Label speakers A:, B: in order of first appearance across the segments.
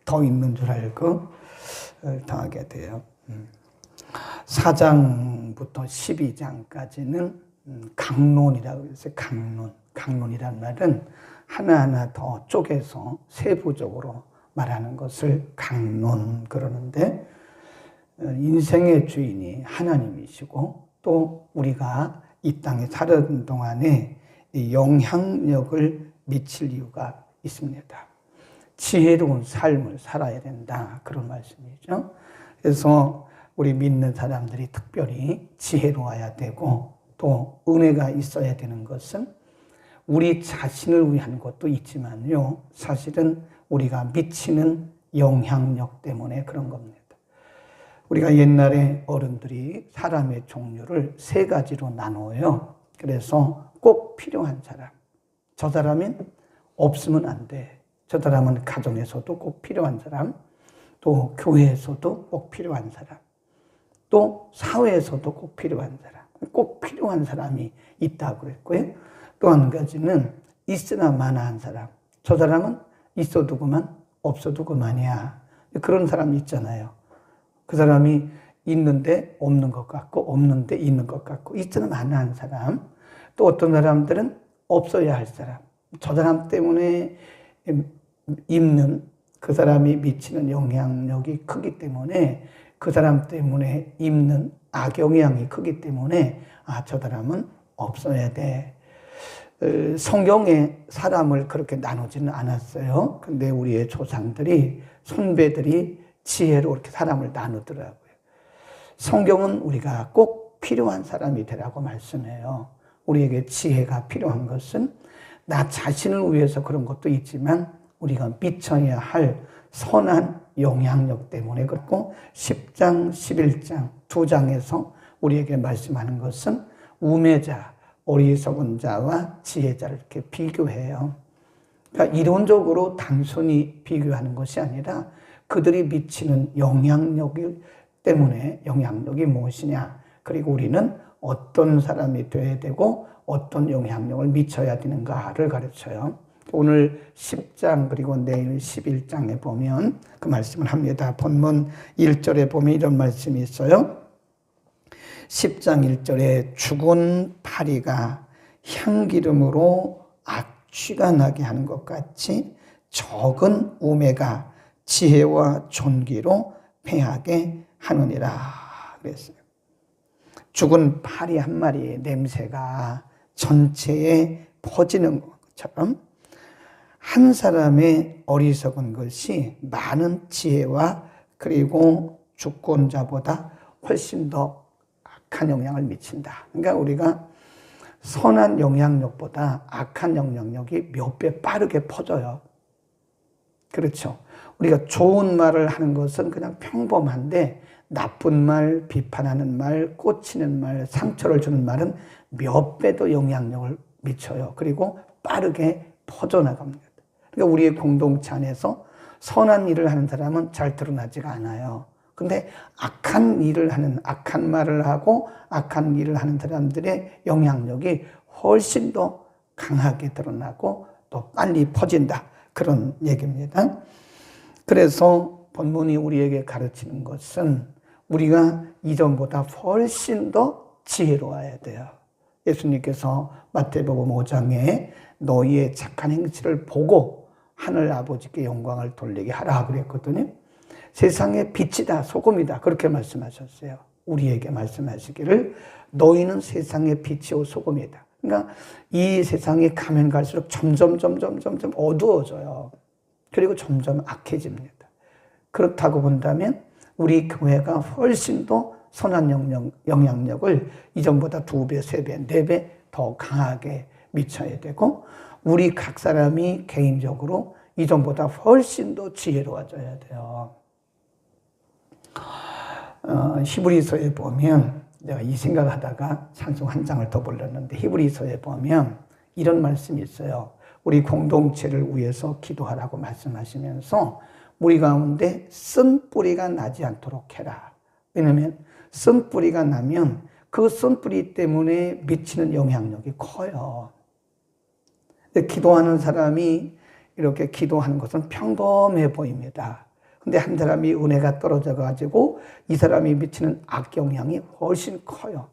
A: 더 있는 줄 알고 당하게 돼요. 4장부터 12장까지는 강론이라고 해서 강론이란 말은 하나하나 더 쪼개서 세부적으로 말하는 것을 강론 그러는데, 인생의 주인이 하나님이시고 또 우리가 이 땅에 사는 동안에 영향력을 미칠 이유가 있습니다. 지혜로운 삶을 살아야 된다, 그런 말씀이죠. 그래서 우리 믿는 사람들이 특별히 지혜로워야 되고, 또 은혜가 있어야 되는 것은 우리 자신을 위한 것도 있지만요, 사실은 우리가 미치는 영향력 때문에 그런 겁니다. 우리가 옛날에 어른들이 사람의 종류를 3가지로 나눠요. 그래서 꼭 필요한 사람, 저 사람은 없으면 안 돼. 저 사람은 가정에서도 꼭 필요한 사람, 또 교회에서도 꼭 필요한 사람, 또 사회에서도 꼭 필요한 사람, 꼭 필요한 사람이 있다고 그랬고요. 또 한 가지는 있으나 마나한 사람, 저 사람은 있어도 그만 없어도 그만이야, 그런 사람이 있잖아요. 그 사람이 있는데 없는 것 같고 없는데 있는 것 같고 있으나 마나한 사람, 또 어떤 사람들은 없어야 할 사람, 저 사람 때문에 있는 그 사람이 미치는 영향력이 크기 때문에, 그 사람 때문에 입는 악영향이 크기 때문에 저 사람은 없어야 돼. 성경에 사람을 그렇게 나누지는 않았어요. 근데 우리의 조상들이, 선배들이 지혜로 이렇게 사람을 나누더라고요. 성경은 우리가 꼭 필요한 사람이 되라고 말씀해요. 우리에게 지혜가 필요한 것은 나 자신을 위해서 그런 것도 있지만 우리가 미쳐야 할 선한 영향력 때문에 그렇고, 10장, 11장 2장에서 우리에게 말씀하는 것은 우매자, 어리석은 자와 지혜자를 이렇게 비교해요. 그러니까 이론적으로 단순히 비교하는 것이 아니라 그들이 미치는 영향력이 때문에 영향력이 무엇이냐, 그리고 우리는 어떤 사람이 되어야 되고 어떤 영향력을 미쳐야 되는가를 가르쳐요. 오늘 10장 그리고 내일 11장에 보면 그 말씀을 합니다. 본문 1절에 보면 이런 말씀이 있어요. 10장 1절에 죽은 파리가 향기름으로 악취가 나게 하는 것 같이 적은 우매가 지혜와 존귀로 패하게 하느니라 그랬어요. 죽은 파리 한 마리의 냄새가 전체에 퍼지는 것처럼 한 사람의 어리석은 것이 많은 지혜와 그리고 주권자보다 훨씬 더 악한 영향을 미친다. 그러니까 우리가 선한 영향력보다 악한 영향력이 몇 배 빠르게 퍼져요. 그렇죠. 우리가 좋은 말을 하는 것은 그냥 평범한데, 나쁜 말, 비판하는 말, 꽂히는 말, 상처를 주는 말은 몇 배 더 영향력을 미쳐요. 그리고 빠르게 퍼져나갑니다. 그러니까 우리의 공동체 안에서 선한 일을 하는 사람은 잘 드러나지가 않아요. 근데 악한 일을 하는, 악한 말을 하고 악한 일을 하는 사람들의 영향력이 훨씬 더 강하게 드러나고 또 빨리 퍼진다, 그런 얘기입니다. 그래서 본문이 우리에게 가르치는 것은 우리가 이전보다 훨씬 더 지혜로워야 돼요. 예수님께서 마태복음 5장에 너희의 착한 행실을 보고 하늘 아버지께 영광을 돌리게 하라 그랬거든요. 세상의 빛이다, 소금이다, 그렇게 말씀하셨어요. 우리에게 말씀하시기를 너희는 세상의 빛이요 소금이다. 그러니까 이 세상이 가면 갈수록 점점 어두워져요. 그리고 점점 악해집니다. 그렇다고 본다면 우리 교회가 훨씬 더 선한 영향력을 이전보다 2배, 3배, 4배 더 강하게 미쳐야 되고, 우리 각 사람이 개인적으로 이전보다 훨씬 더 지혜로워져야 돼요. 히브리서에 보면, 내가 이 생각하다가 찬송 한 장을 더 불렀는데, 히브리서에 보면 이런 말씀이 있어요. 우리 공동체를 위해서 기도하라고 말씀하시면서 우리 가운데 쓴뿌리가 나지 않도록 해라. 왜냐하면 쓴뿌리가 나면 그 쓴뿌리 때문에 미치는 영향력이 커요. 기도하는 사람이 이렇게 기도하는 것은 평범해 보입니다. 근데 한 사람이 은혜가 떨어져 가지고 이 사람이 미치는 악영향이 훨씬 커요.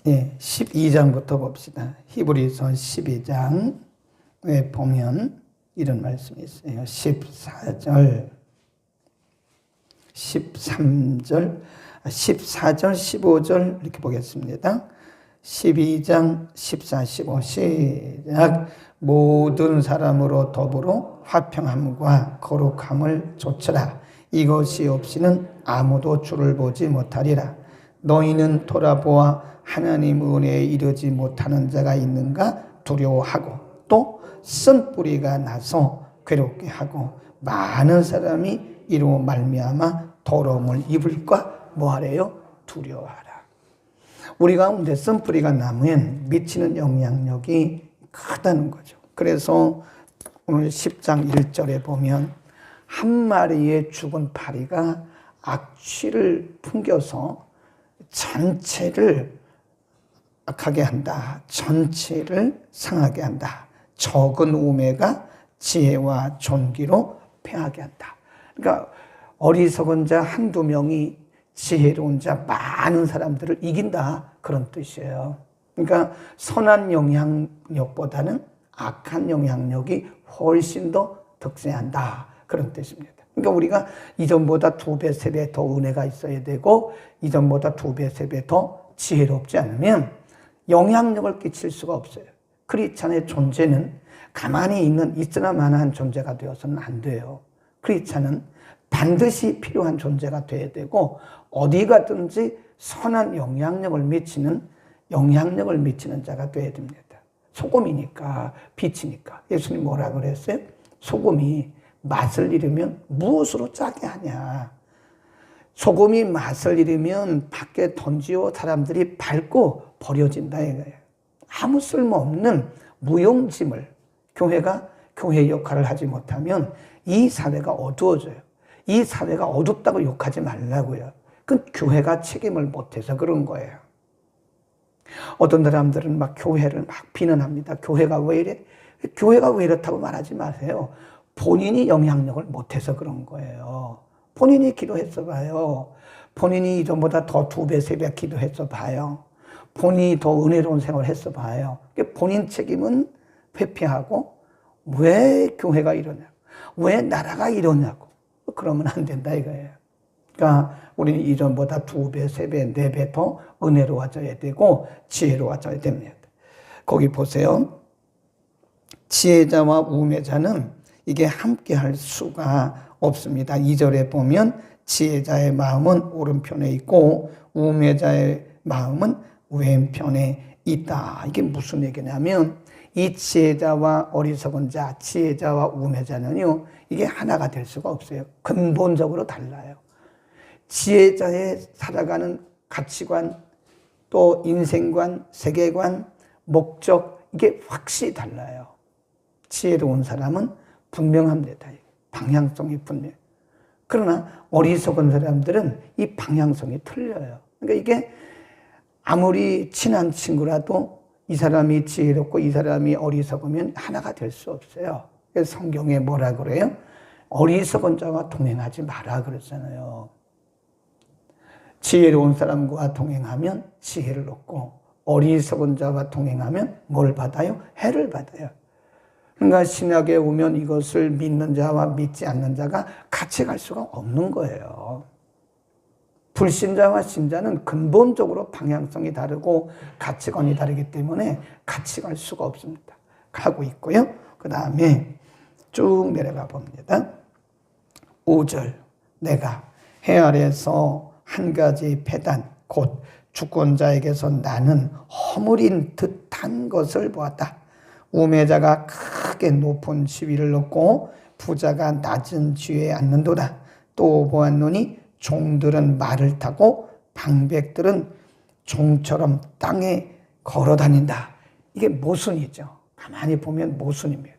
A: 예, 12장부터 봅시다. 히브리서 12장에 보면 이런 말씀이 있어요. 14절, 13절, 14절, 15절 이렇게 보겠습니다. 12장 14, 15 시작. 모든 사람으로 더불어 화평함과 거룩함을 좇으라. 이것이 없이는 아무도 주를 보지 못하리라. 너희는 돌아보아 하나님 은혜에 이르지 못하는 자가 있는가 두려워하고 또 쓴뿌리가 나서 괴롭게 하고 많은 사람이 이로 말미암아 더러움을 입을까 뭐하래요? 두려워하라. 우리 가운데 쓴뿌리가 나면 미치는 영향력이 크다는 거죠. 그래서 오늘 10장 1절에 보면 한 마리의 죽은 파리가 악취를 풍겨서 전체를 악하게 한다. 전체를 상하게 한다. 적은 우매가 지혜와 존귀로 패하게 한다. 그러니까 어리석은 자 한두 명이 지혜로운 자 많은 사람들을 이긴다. 그런 뜻이에요. 그러니까 선한 영향력보다는 악한 영향력이 훨씬 더 득세한다. 그런 뜻입니다. 그러니까 우리가 이전보다 2배, 3배 더 은혜가 있어야 되고 이전보다 2배, 3배 더 지혜롭지 않으면 영향력을 끼칠 수가 없어요. 크리스찬의 존재는 가만히 있으나 마나한 존재가 되어서는 안 돼요. 크리스찬은 반드시 필요한 존재가 되어야 되고 어디 가든지 선한 영향력을 미치는 자가 되어야 됩니다. 소금이니까, 빛이니까. 예수님 뭐라 그랬어요? 소금이 맛을 잃으면 무엇으로 짜게 하냐. 소금이 맛을 잃으면 밖에 던지고 사람들이 밟고 버려진다 이거예요. 아무 쓸모없는 무용지물, 교회가 교회 역할을 하지 못하면 이 사회가 어두워져요. 이 사회가 어둡다고 욕하지 말라고요. 그건 교회가 책임을 못해서 그런 거예요. 어떤 사람들은 막 교회를 막 비난합니다. 교회가 왜 이래? 교회가 왜 이렇다고 말하지 마세요. 본인이 영향력을 못해서 그런 거예요. 본인이 기도했어 봐요. 본인이 이전보다 더 2배, 3배 기도했어 봐요. 본인이 더 은혜로운 생활을 했어 봐요. 본인 책임은 회피하고 왜 교회가 이러냐고, 왜 나라가 이러냐고 그러면 안 된다 이거예요. 그러니까 우리는 이전보다 2배, 3배, 4배 더 은혜로워져야 되고 지혜로워져야 됩니다. 거기 보세요. 지혜자와 우매자는 이게 함께 할 수가 없습니다. 2절에 보면 지혜자의 마음은 오른편에 있고 우매자의 마음은 왼편에 있다. 이게 무슨 얘기냐면 이 지혜자와 어리석은 자, 지혜자와 우매자는요, 이게 하나가 될 수가 없어요. 근본적으로 달라요. 지혜자의 살아가는 가치관, 또 인생관, 세계관, 목적, 이게 확실히 달라요. 지혜로운 사람은 분명합니다. 방향성이 분명해요. 그러나 어리석은 사람들은 이 방향성이 틀려요. 그러니까 이게 아무리 친한 친구라도 이 사람이 지혜롭고 이 사람이 어리석으면 하나가 될 수 없어요. 그래서 성경에 뭐라 그래요? 어리석은 자와 동행하지 마라 그랬잖아요. 지혜로운 사람과 동행하면 지혜를 얻고 어리석은 자와 동행하면 뭘 받아요? 해를 받아요. 그러니까 신약에 오면 이것을 믿는 자와 믿지 않는 자가 같이 갈 수가 없는 거예요. 불신자와 신자는 근본적으로 방향성이 다르고 가치관이 다르기 때문에 같이 갈 수가 없습니다. 가고 있고요. 그 다음에 쭉 내려가 봅니다. 5절 내가 해 아래에서 한 가지 패단 곧 주권자에게서 나는 허물인 듯한 것을 보았다. 우매자가 크게 높은 지위를 얻고 부자가 낮은 지위에 앉는도다. 또 보았노니 종들은 말을 타고 방백들은 종처럼 땅에 걸어 다닌다. 이게 모순이죠. 가만히 보면 모순입니다.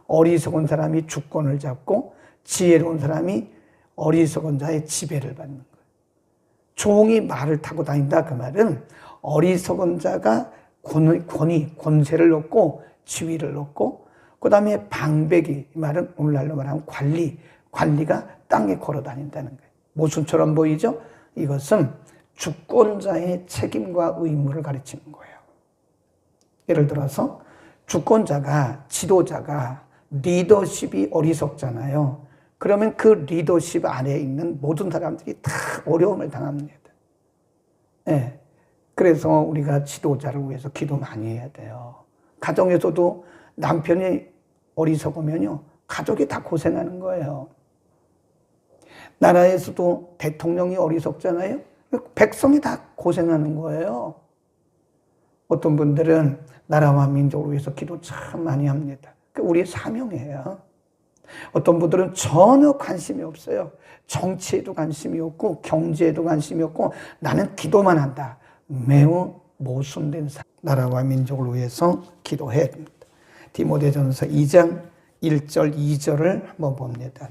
A: 어리석은 사람이 주권을 잡고 지혜로운 사람이 어리석은 자의 지배를 받는 거예요. 종이 말을 타고 다닌다 그 말은 어리석은 자가 권세를 얻고 지위를 얻고 그 다음에 방백이, 이 말은 오늘날로 말하면 관리가 땅에 걸어 다닌다는 거예요. 모순처럼 보이죠? 이것은 주권자의 책임과 의무를 가르치는 거예요. 예를 들어서 주권자가, 지도자가 리더십이 어리석잖아요. 그러면 그 리더십 안에 있는 모든 사람들이 다 어려움을 당합니다. 네. 그래서 우리가 지도자를 위해서 기도 많이 해야 돼요. 가정에서도 남편이 어리석으면요, 가족이 다 고생하는 거예요. 나라에서도 대통령이 어리석잖아요. 백성이 다 고생하는 거예요. 어떤 분들은 나라와 민족을 위해서 기도 참 많이 합니다. 그게 우리의 사명이에요. 어떤 분들은 전혀 관심이 없어요. 정치에도 관심이 없고 경제에도 관심이 없고 나는 기도만 한다. 매우 모순된 나라와 민족을 위해서 기도해야 됩니다. 디모데전서 2장 1절 2절을 한번 봅니다.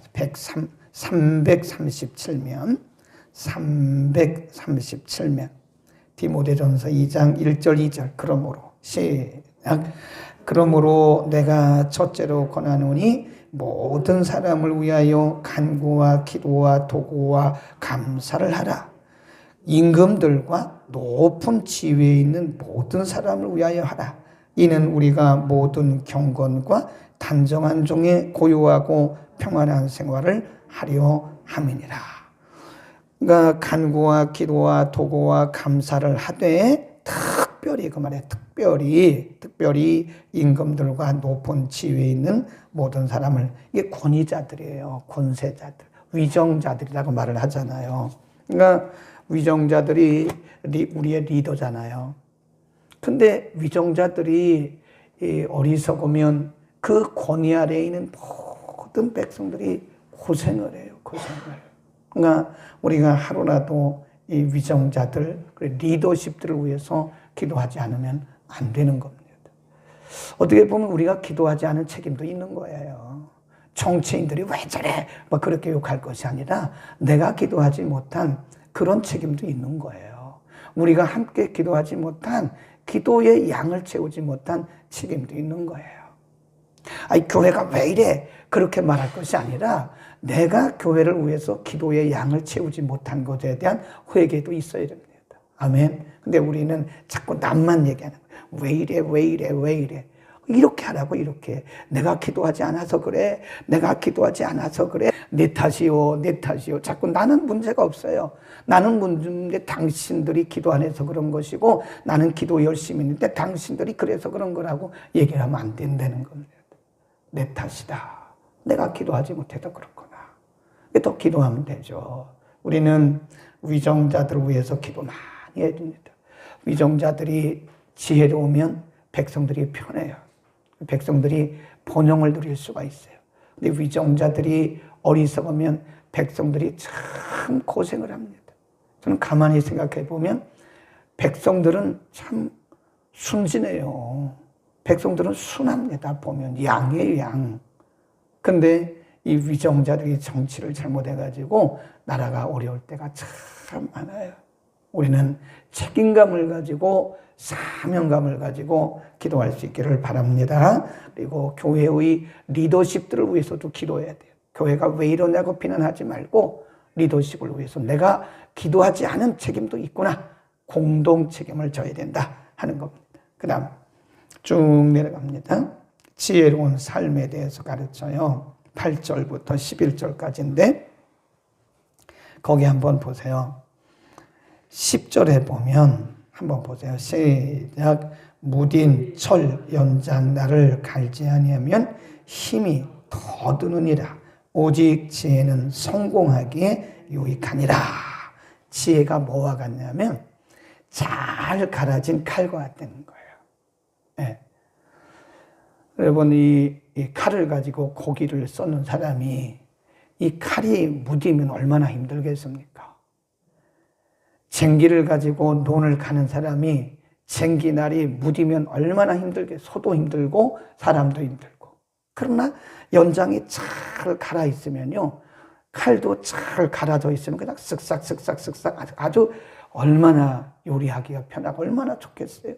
A: 337면 디모데전서 2장 1절 2절 그러므로 시작. 그러므로 내가 첫째로 권하노니 모든 사람을 위하여 간구와 기도와 도구와 감사를 하라. 임금들과 높은 지위에 있는 모든 사람을 위하여 하라. 이는 우리가 모든 경건과 단정한 종의 고요하고 평안한 생활을 하려 함이니라. 그러니까 간구와 기도와 도구와 감사를 하되 특별히 그 말에 특별히 임금들과 높은 지위에 있는 모든 사람을, 이게 권위자들이에요. 권세자들, 위정자들이라고 말을 하잖아요. 그러니까 위정자들이 우리의 리더잖아요. 근데 위정자들이 어리석으면 그 권위 아래에 있는 모든 백성들이 고생을 해요. 그러니까 우리가 하루라도 이 위정자들, 리더십들을 위해서 기도하지 않으면 안 되는 겁니다. 어떻게 보면 우리가 기도하지 않은 책임도 있는 거예요. 정치인들이 왜 저래? 막 그렇게 욕할 것이 아니라 내가 기도하지 못한 그런 책임도 있는 거예요. 우리가 함께 기도하지 못한, 기도의 양을 채우지 못한 책임도 있는 거예요. 아니, 교회가 왜 이래? 그렇게 말할 것이 아니라 내가 교회를 위해서 기도의 양을 채우지 못한 것에 대한 회개도 있어야 됩니다. 아멘. 근데 우리는 자꾸 남만 얘기하는 거예요. 왜 이래. 이렇게 하라고, 이렇게. 내가 기도하지 않아서 그래. 내 탓이요. 자꾸 나는 문제가 없어요. 나는 문제인데 당신들이 기도 안 해서 그런 것이고 나는 기도 열심히 했는데 당신들이 그래서 그런 거라고 얘기를 하면 안 된다는 겁니다. 내 탓이다. 내가 기도하지 못해서 그렇구나. 또 기도하면 되죠. 우리는 위정자들을 위해서 기도 많이 해야 됩니다. 위정자들이 지혜로우면 백성들이 편해요. 백성들이 번영을 누릴 수가 있어요. 근데 위정자들이 어리석으면 백성들이 참 고생을 합니다. 저는 가만히 생각해 보면 백성들은 참 순진해요. 백성들은 순합니다. 보면 양이에요, 양. 근데 이 위정자들이 정치를 잘못해가지고 나라가 어려울 때가 참 많아요. 우리는 책임감을 가지고 사명감을 가지고 기도할 수 있기를 바랍니다. 그리고 교회의 리더십들을 위해서도 기도해야 돼요. 교회가 왜 이러냐고 비난하지 말고 리더십을 위해서 내가 기도하지 않은 책임도 있구나. 공동 책임을 져야 된다 하는 겁니다. 그 다음 쭉 내려갑니다. 지혜로운 삶에 대해서 가르쳐요. 8절부터 11절까지인데 거기 한번 보세요. 10절에 보면 한번 보세요. 시작. 무딘 철 연장 나를 갈지 아니하면 힘이 더 드느니라. 오직 지혜는 성공하기에 유익하니라. 지혜가 뭐와 같냐면 잘 갈아진 칼과 같다는 거예요. 네. 여러분 이 칼을 가지고 고기를 썰는 사람이 이 칼이 무디면 얼마나 힘들겠습니까? 쟁기를 가지고 논을 가는 사람이 쟁기날이 무디면 얼마나 힘들겠어요. 소도 힘들고 사람도 힘들고. 그러나 연장이 잘 갈아 있으면요, 칼도 잘 갈아져 있으면 그냥 쓱싹 아주 얼마나 요리하기가 편하고 얼마나 좋겠어요.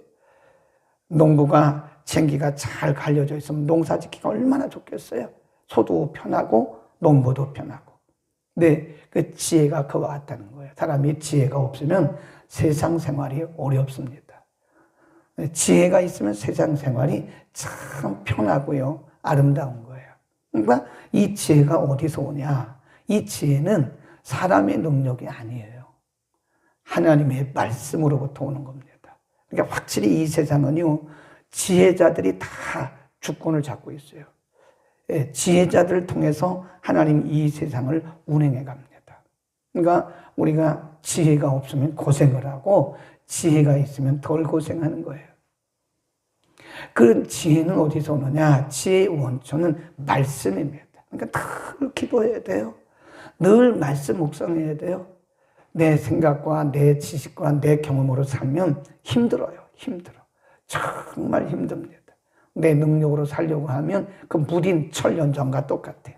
A: 농부가 쟁기가 잘 갈려져 있으면 농사 짓기가 얼마나 좋겠어요. 소도 편하고 농부도 편하고. 근데 그 지혜가 그와 같다는 거예요. 사람이 지혜가 없으면 세상 생활이 어렵습니다. 지혜가 있으면 세상 생활이 참 편하고요, 아름다운 거예요. 그러니까 이 지혜가 어디서 오냐? 이 지혜는 사람의 능력이 아니에요. 하나님의 말씀으로부터 오는 겁니다. 그러니까 확실히 이 세상은요, 지혜자들이 다 주권을 잡고 있어요. 지혜자들을 통해서 하나님 이 세상을 운행해 갑니다. 그러니까 우리가 지혜가 없으면 고생을 하고 지혜가 있으면 덜 고생하는 거예요. 그 지혜는 어디서 오느냐? 지혜의 원천은 말씀입니다. 그러니까 늘 기도해야 돼요. 늘 말씀 묵상해야 돼요. 내 생각과 내 지식과 내 경험으로 살면 힘들어요. 힘들어. 정말 힘듭니다. 내 능력으로 살려고 하면 그 무딘 천년전과 똑같아요.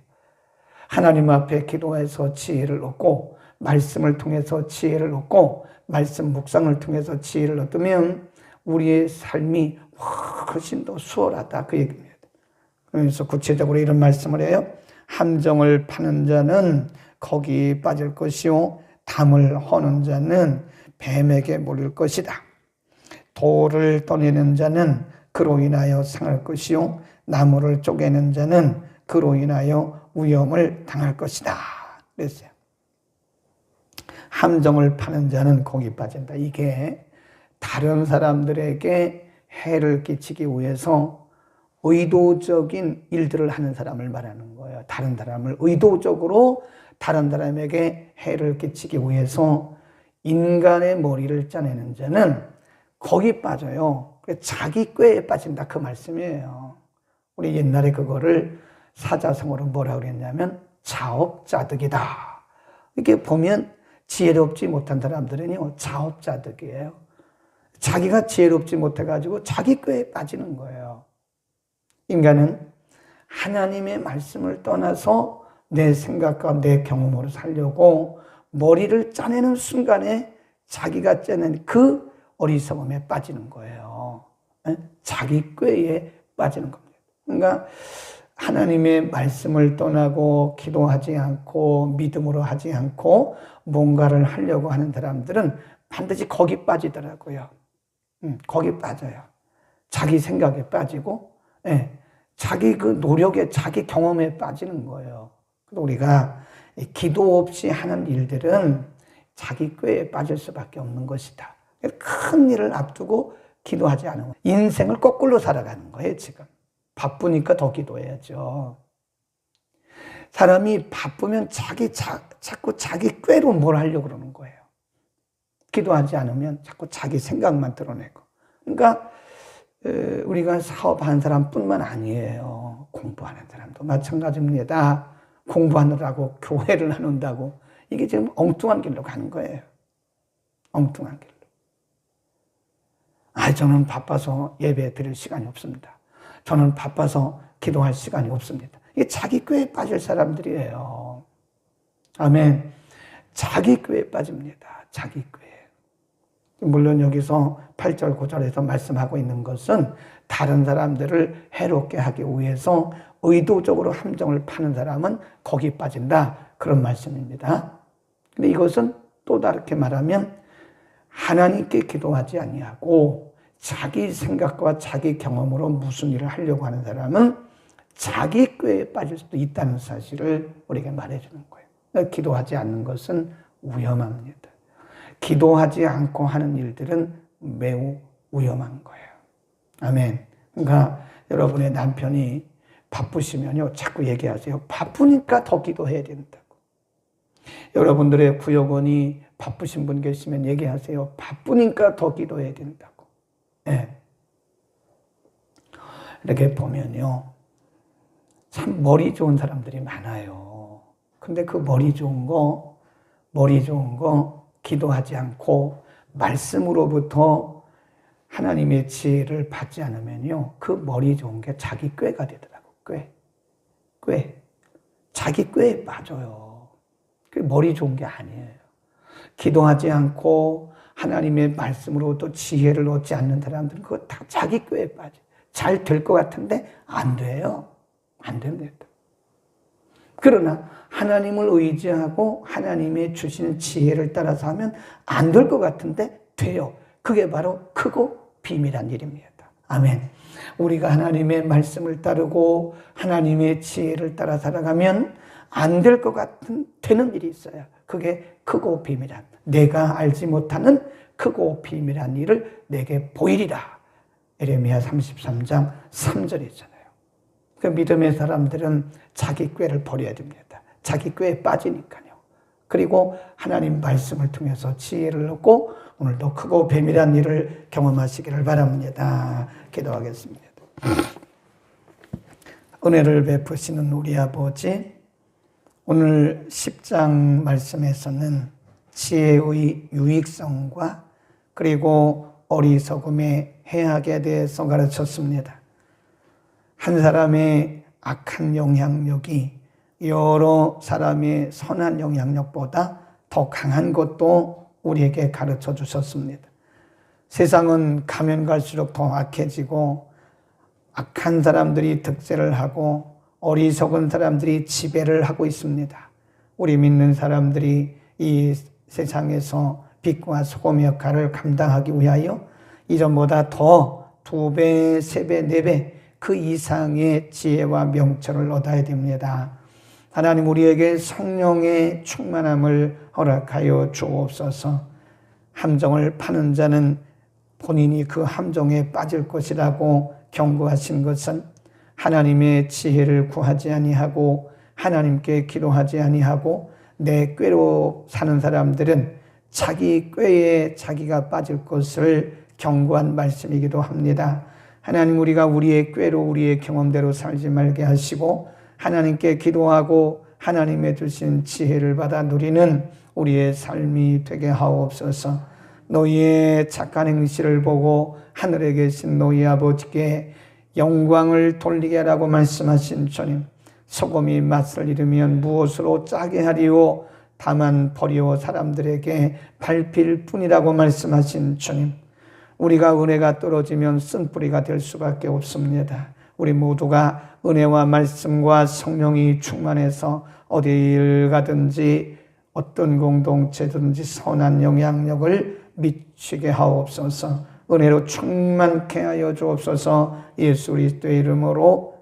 A: 하나님 앞에 기도해서 지혜를 얻고 말씀을 통해서 지혜를 얻고 말씀 묵상을 통해서 지혜를 얻으면 우리의 삶이 훨씬 더 수월하다 그 얘기입니다. 그래서 구체적으로 이런 말씀을 해요. 함정을 파는 자는 거기 빠질 것이요 담을 허는 자는 뱀에게 몰릴 것이다. 돌을 떠내는 자는 그로 인하여 상할 것이요 나무를 쪼개는 자는 그로 인하여 위험을 당할 것이다. 그랬어요. 함정을 파는 자는 거기 빠진다. 이게 다른 사람들에게 해를 끼치기 위해서 의도적인 일들을 하는 사람을 말하는 거예요. 다른 사람을 의도적으로 다른 사람에게 해를 끼치기 위해서 인간의 머리를 짜내는 자는 거기 빠져요. 자기 꾀에 빠진다 그 말씀이에요. 우리 옛날에 그거를 사자성어로 뭐라 그랬냐면 자업자득이다. 이렇게 보면 지혜롭지 못한 사람들은요 자업자득이에요. 자기가 지혜롭지 못해가지고 자기 꾀에 빠지는 거예요. 인간은 하나님의 말씀을 떠나서 내 생각과 내 경험으로 살려고 머리를 짜내는 순간에 자기가 짜낸 그 어리석음에 빠지는 거예요. 자기 꾀에 빠지는 겁니다. 그러니까 하나님의 말씀을 떠나고 기도하지 않고 믿음으로 하지 않고 뭔가를 하려고 하는 사람들은 반드시 거기 빠지더라고요. 거기 빠져요. 자기 생각에 빠지고 자기 그 노력에 자기 경험에 빠지는 거예요. 우리가 기도 없이 하는 일들은 자기 꾀에 빠질 수밖에 없는 것이다. 큰 일을 앞두고 기도하지 않으면 인생을 거꾸로 살아가는 거예요. 지금 바쁘니까 더 기도해야죠. 사람이 바쁘면 자꾸 자기 꾀로 뭘 하려고 그러는 거예요. 기도하지 않으면 자꾸 자기 생각만 드러내고. 그러니까 우리가 사업하는 사람뿐만 아니에요. 공부하는 사람도 마찬가지입니다. 공부하느라고 교회를 나눈다고 이게 지금 엉뚱한 길로 가는 거예요. 엉뚱한 길로. 저는 바빠서 예배 드릴 시간이 없습니다. 저는 바빠서 기도할 시간이 없습니다. 이게 자기 꾀에 빠질 사람들이에요. 아멘. 자기 꾀에 빠집니다. 자기 꾀에. 물론 여기서 8절, 9절에서 말씀하고 있는 것은 다른 사람들을 해롭게 하기 위해서 의도적으로 함정을 파는 사람은 거기 빠진다. 그런 말씀입니다. 근데 이것은 또 다르게 말하면 하나님께 기도하지 아니하고 자기 생각과 자기 경험으로 무슨 일을 하려고 하는 사람은 자기 꾀에 빠질 수도 있다는 사실을 우리에게 말해주는 거예요. 기도하지 않는 것은 위험합니다. 기도하지 않고 하는 일들은 매우 위험한 거예요. 아멘. 그러니까 여러분의 남편이 바쁘시면요 자꾸 얘기하세요. 바쁘니까 더 기도해야 된다고. 여러분들의 구역원이 바쁘신 분 계시면 얘기하세요. 바쁘니까 더 기도해야 된다고. 네. 이렇게 보면요 참 머리 좋은 사람들이 많아요. 근데 그 머리 좋은 거 기도하지 않고 말씀으로부터 하나님의 지혜를 받지 않으면요 그 머리 좋은 게 자기 꾀가 되더라고. 꾀. 자기 꾀에 빠져요. 그 머리 좋은 게 아니에요. 기도하지 않고 하나님의 말씀으로 또 지혜를 얻지 않는 사람들은 그거 다 자기 꾀에 빠져. 잘 될 것 같은데 안 돼요. 안 됩니다. 그러나 하나님을 의지하고 하나님의 주시는 지혜를 따라서 하면 안 될 것 같은데 돼요. 그게 바로 크고 비밀한 일입니다. 아멘. 우리가 하나님의 말씀을 따르고 하나님의 지혜를 따라 살아가면 안 될 것 같은 되는 일이 있어요. 그게 크고 비밀한, 내가 알지 못하는 크고 비밀한 일을 내게 보이리라. 예레미야 33장 3절이잖아요. 그 믿음의 사람들은 자기 꾀를 버려야 됩니다. 자기 꾀에 빠지니까요. 그리고 하나님 말씀을 통해서 지혜를 얻고 오늘도 크고 비밀한 일을 경험하시기를 바랍니다. 기도하겠습니다. 은혜를 베푸시는 우리 아버지, 오늘 10장 말씀에서는 지혜의 유익성과 그리고 어리석음의 해악에 대해서 가르쳤습니다. 한 사람의 악한 영향력이 여러 사람의 선한 영향력보다 더 강한 것도 우리에게 가르쳐 주셨습니다. 세상은 가면 갈수록 더 악해지고 악한 사람들이 득세를 하고 어리석은 사람들이 지배를 하고 있습니다. 우리 믿는 사람들이 이 세상에서 빛과 소금의 역할을 감당하기 위하여 이전보다 더 2배, 3배, 4배 그 이상의 지혜와 명철을 얻어야 됩니다. 하나님, 우리에게 성령의 충만함을 허락하여 주옵소서. 함정을 파는 자는 본인이 그 함정에 빠질 것이라고 경고하신 것은 하나님의 지혜를 구하지 아니하고 하나님께 기도하지 아니하고 내 꾀로 사는 사람들은 자기 꾀에 자기가 빠질 것을 경고한 말씀이기도 합니다. 하나님, 우리가 우리의 꾀로 우리의 경험대로 살지 말게 하시고 하나님께 기도하고 하나님의 주신 지혜를 받아 누리는 우리의 삶이 되게 하옵소서. 너희의 착한 행실을 보고 하늘에 계신 너희 아버지께 영광을 돌리게 하라고 말씀하신 주님, 소금이 맛을 잃으면 무엇으로 짜게 하리요? 다만 버리워 사람들에게 밟힐 뿐이라고 말씀하신 주님, 우리가 은혜가 떨어지면 쓴뿌리가 될 수밖에 없습니다. 우리 모두가 은혜와 말씀과 성령이 충만해서 어디를 가든지 어떤 공동체든지 선한 영향력을 미치게 하옵소서. 은혜로 충만케 하여 주옵소서. 예수 그리스도의 이름으로